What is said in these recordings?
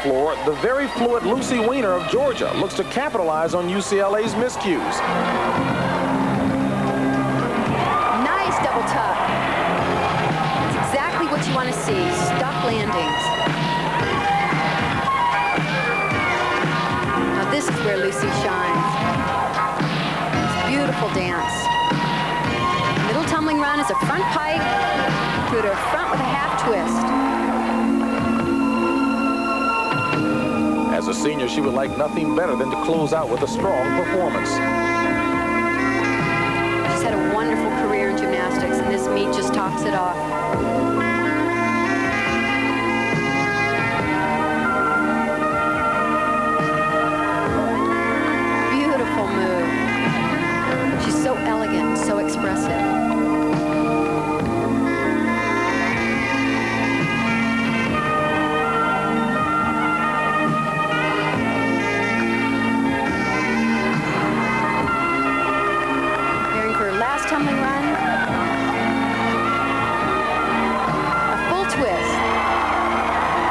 floor, the very fluid Lucy Weiner of Georgia looks to capitalize on UCLA's miscues. Nice double tuck. That's exactly what you want to see, stuck landings. Now this is where Lucy shines. It's a beautiful dance. Middle tumbling run is a front pike through to front with a half twist. As a senior, she would like nothing better than to close out with a strong performance. She's had a wonderful career in gymnastics, and this meet just tops it off. Beautiful move. She's so elegant, so expressive. Tumbling run. A full twist.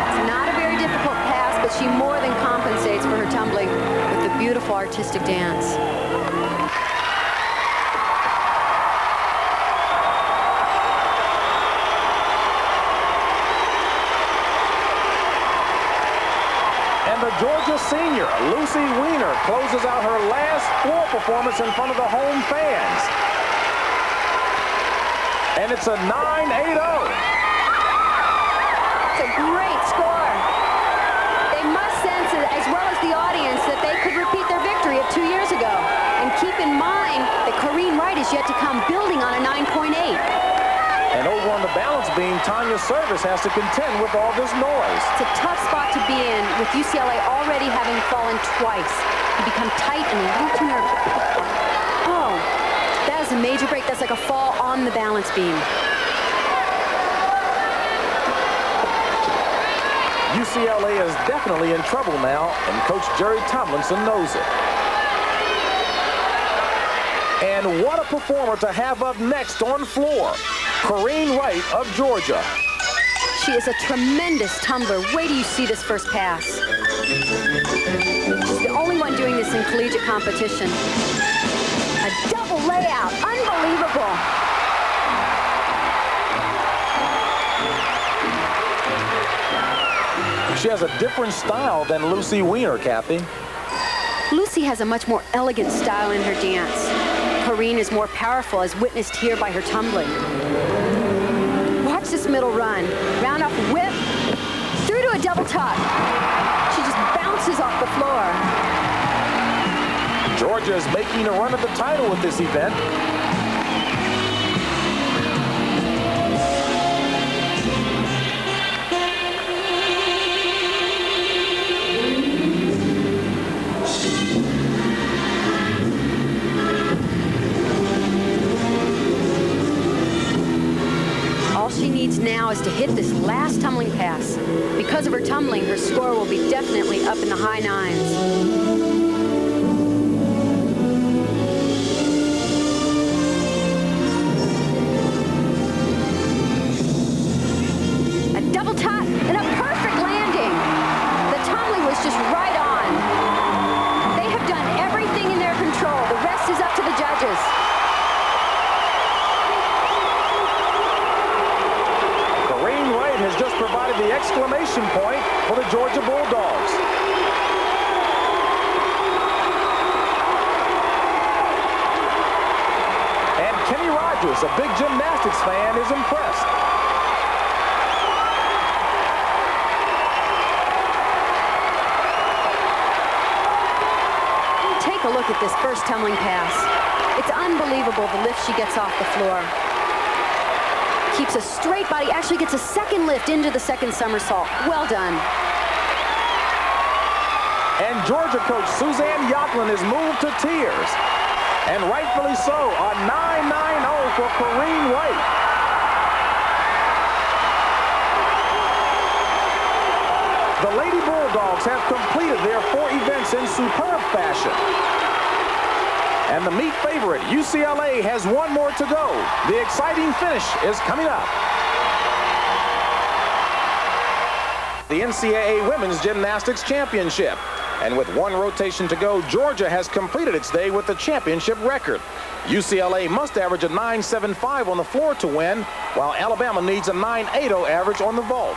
It's not a very difficult pass, but she more than compensates for her tumbling with the beautiful artistic dance. And the Georgia senior, Lucy Weiner, closes out her last floor performance in front of the home fans. And it's a 9-8-0. It's a great score. They must sense, as well as the audience, that they could repeat their victory of 2 years ago. And keep in mind that Corrine Wright is yet to come, building on a 9.8. And over on the balance beam, Tanya Service has to contend with all this noise. It's a tough spot to be in, with UCLA already having fallen twice. You become tight and a little too nervous. Oh. That is a major break. That's like a fall on the balance beam. UCLA is definitely in trouble now, and Coach Jerry Tomlinson knows it. And what a performer to have up next on floor, Corrine Wright of Georgia. She is a tremendous tumbler. Wait till you see this first pass. She's the only one doing this in collegiate competition. A double layout, unbelievable. She has a different style than Lucy Weiner, Kathy. Lucy has a much more elegant style in her dance. Corrine is more powerful, as witnessed here by her tumbling. Watch this middle run. Round off whip, through to a double tuck. She just bounces off the floor. Georgia is making a run at the title with this event. All she needs now is to hit this last tumbling pass. Because of her tumbling, her score will be definitely up in the high 9s. Just right on. They have done everything in their control. The rest is up to the judges. Corrine Wright has just provided the exclamation point for the Georgia Bulldogs. And Kenny Rogers, a big gymnastics fan, is impressed. A look at this first tumbling pass. It's unbelievable the lift she gets off the floor. Keeps a straight body, actually gets a second lift into the second somersault. Well done. And Georgia coach Suzanne Yoklin is moved to tears. And rightfully so, a 9-9-0 for Corrine Wright. The Lady Bulldogs have completed their 4 events in superb fashion. And the meet favorite, UCLA, has one more to go. The exciting finish is coming up. the NCAA Women's Gymnastics Championship. And with one rotation to go, Georgia has completed its day with the championship record. UCLA must average a 9.75 on the floor to win, while Alabama needs a 9.80 average on the vault.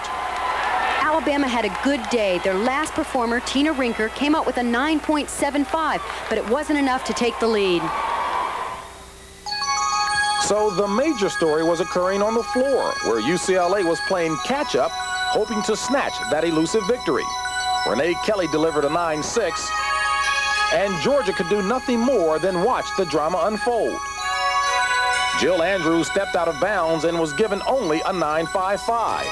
Alabama had a good day. Their last performer, Tina Rinker, came out with a 9.75, but it wasn't enough to take the lead. So the major story was occurring on the floor, where UCLA was playing catch-up, hoping to snatch that elusive victory. Renee Kelly delivered a 9.6, and Georgia could do nothing more than watch the drama unfold. Jill Andrews stepped out of bounds and was given only a 9.55.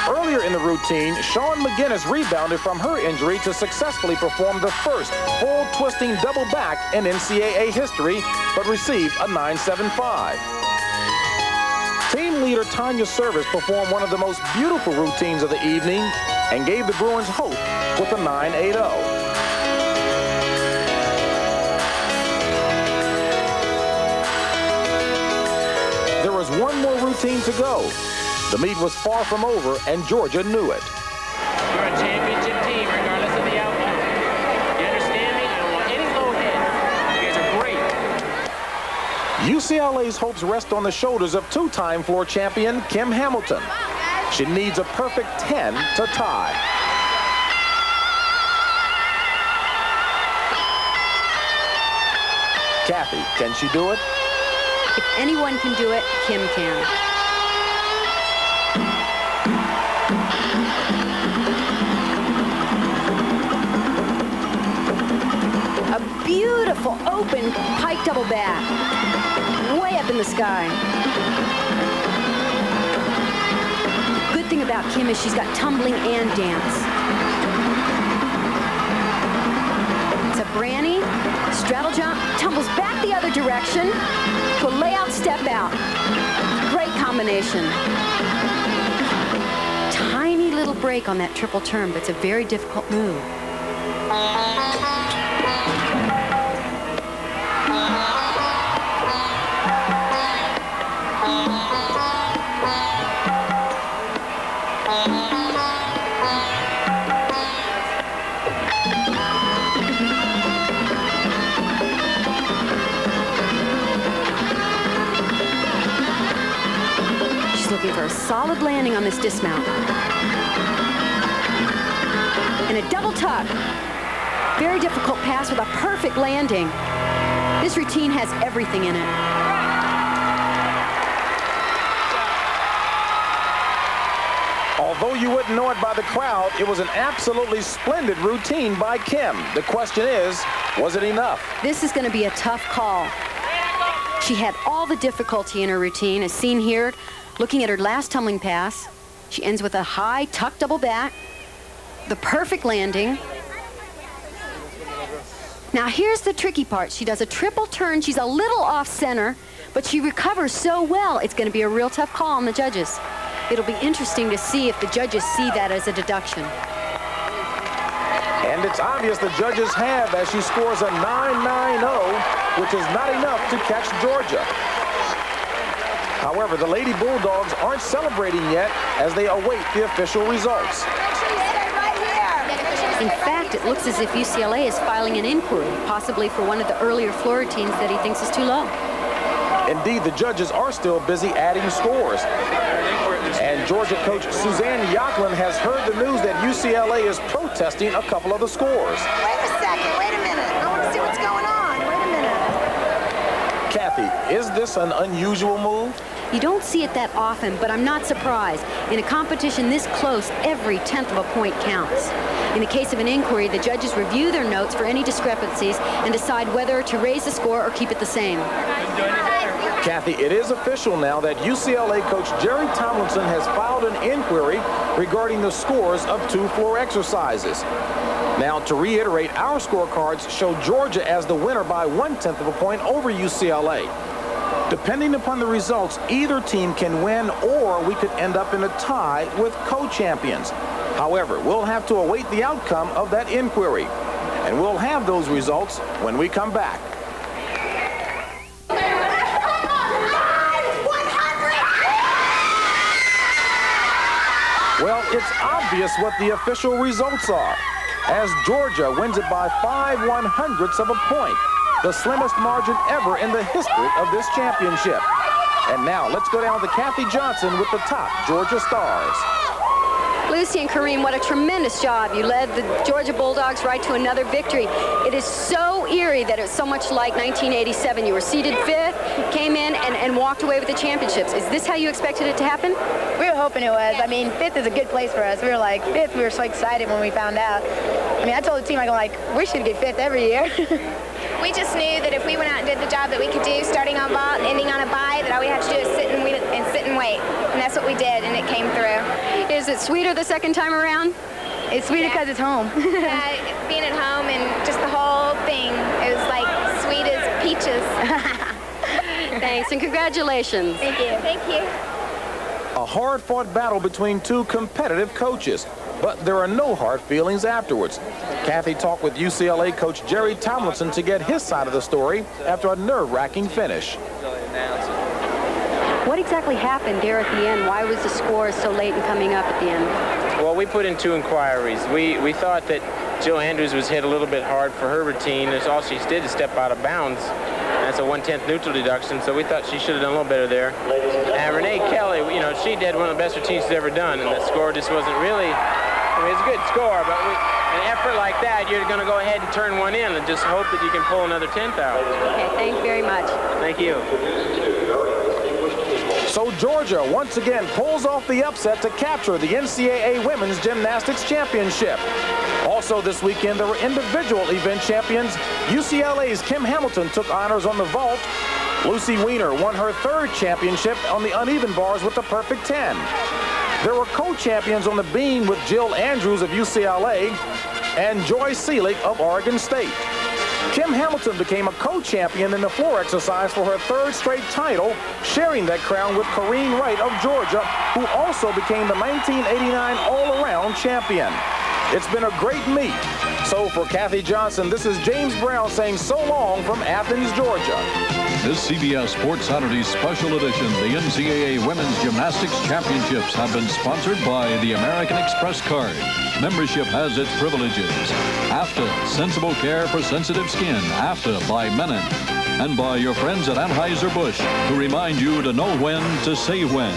Earlier in the routine, Shawn McGinnis rebounded from her injury to successfully perform the first full twisting double back in NCAA history, but received a 9.75. Team leader Tanya Service performed one of the most beautiful routines of the evening and gave the Bruins hope with a 9.80. There was one more routine to go. The meet was far from over, and Georgia knew it. You're a championship team, regardless of the outcome. You understand me? I don't want any low heads. You guys are great. UCLA's hopes rest on the shoulders of two-time floor champion Kim Hamilton. She needs a perfect 10 to tie. Kathy, can she do it? If anyone can do it, Kim can. A beautiful open pike double back, way up in the sky. Good thing about Kim is she's got tumbling and dance. It's a Branny, straddle jump, tumbles back the other direction to a layout step out. Great combination. Tiny little break on that triple turn, but it's a very difficult move. Looking for a solid landing on this dismount. And a double tuck. Very difficult pass with a perfect landing. This routine has everything in it. Although you wouldn't know it by the crowd, it was an absolutely splendid routine by Kim. The question is, was it enough? This is going to be a tough call. She had all the difficulty in her routine, as seen here. Looking at her last tumbling pass, she ends with a high tuck double back, the perfect landing. Now here's the tricky part. She does a triple turn. She's a little off center, but she recovers so well. It's going to be a real tough call on the judges. It'll be interesting to see if the judges see that as a deduction. And it's obvious the judges have, as she scores a 9.90, which is not enough to catch Georgia. However, the Lady Bulldogs aren't celebrating yet as they await the official results. In fact, it looks as if UCLA is filing an inquiry, possibly for one of the earlier floor routines that he thinks is too low. Indeed, the judges are still busy adding scores. And Georgia coach Suzanne Yocklin has heard the news that UCLA is protesting a couple of the scores. Wait a second, wait a minute. I want to see what's going on. Wait a minute. Kathy, is this an unusual move? You don't see it that often, but I'm not surprised. In a competition this close, every 10th of a point counts. In the case of an inquiry, the judges review their notes for any discrepancies and decide whether to raise the score or keep it the same. Kathy, it is official now that UCLA coach Jerry Tomlinson has filed an inquiry regarding the scores of two floor exercises. Now, to reiterate, our scorecards show Georgia as the winner by 1/10 of a point over UCLA. Depending upon the results, either team can win, or we could end up in a tie with co-champions. However, we'll have to await the outcome of that inquiry, and we'll have those results when we come back. Well, it's obvious what the official results are, as Georgia wins it by 5/100ths of a point, the slimmest margin ever in the history of this championship. And now let's go down to Kathy Johnson with the top Georgia stars. Lucy and Kareem, what a tremendous job. You led the Georgia Bulldogs right to another victory. It is so eerie that it's so much like 1987. You were seeded 5th, came in and walked away with the championships. Is this how you expected it to happen? We were hoping it was. I mean, 5th is a good place for us. We were like, 5th, we were so excited when we found out. I mean, I told the team, I go like, we should get 5th every year. We just knew that if we went out and did the job that we could do, starting on ball and ending on a bye, that all we had to do is sit and wait. And that's what we did, and it came through. Is it sweeter the second time around? It's sweeter because it's home. Yeah, being at home and just the whole thing, it was like sweet as peaches. Thanks, and congratulations. Thank you. Thank you. A hard-fought battle between two competitive coaches, but there are no hard feelings afterwards. Kathy talked with UCLA coach Jerry Tomlinson to get his side of the story after a nerve-wracking finish. What exactly happened there at the end? Why was the score so late in coming up at the end? Well, we put in 2 inquiries. We thought that Jill Andrews was hit a little bit hard for her routine. That's all she did is step out of bounds. That's a 1/10 neutral deduction, so we thought she should have done a little better there. And Renee Kelly, you know, she did one of the best routines she's ever done, and the score just wasn't really, I mean, it's a good score, but an effort like that, you're going to go ahead and turn one in and just hope that you can pull another 10th out. Okay, thanks very much. Thank you. So Georgia once again pulls off the upset to capture the NCAA Women's Gymnastics Championship. Also this weekend, there were individual event champions. UCLA's Kim Hamilton took honors on the vault. Lucy Weiner won her 3rd championship on the uneven bars with the perfect 10. There were co-champions on the beam with Jill Andrews of UCLA and Joy Seelig of Oregon State. Kim Hamilton became a co-champion in the floor exercise for her 3rd straight title, sharing that crown with Corrine Wright of Georgia, who also became the 1989 all-around champion. It's been a great meet. So for Kathy Johnson, this is James Brown saying so long from Athens, Georgia. This CBS Sports Saturday special edition, the NCAA Women's Gymnastics Championships, have been sponsored by the American Express card. Membership has its privileges. AFTA, sensible care for sensitive skin. AFTA by Menon. And by your friends at Anheuser-Busch, who remind you to know when to say when.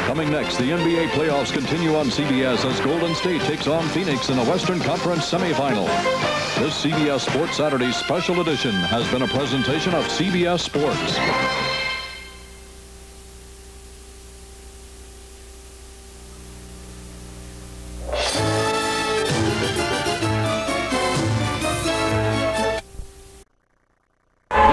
Coming next, the NBA playoffs continue on CBS as Golden State takes on Phoenix in a Western Conference semifinal. This CBS Sports Saturday special edition has been a presentation of CBS Sports.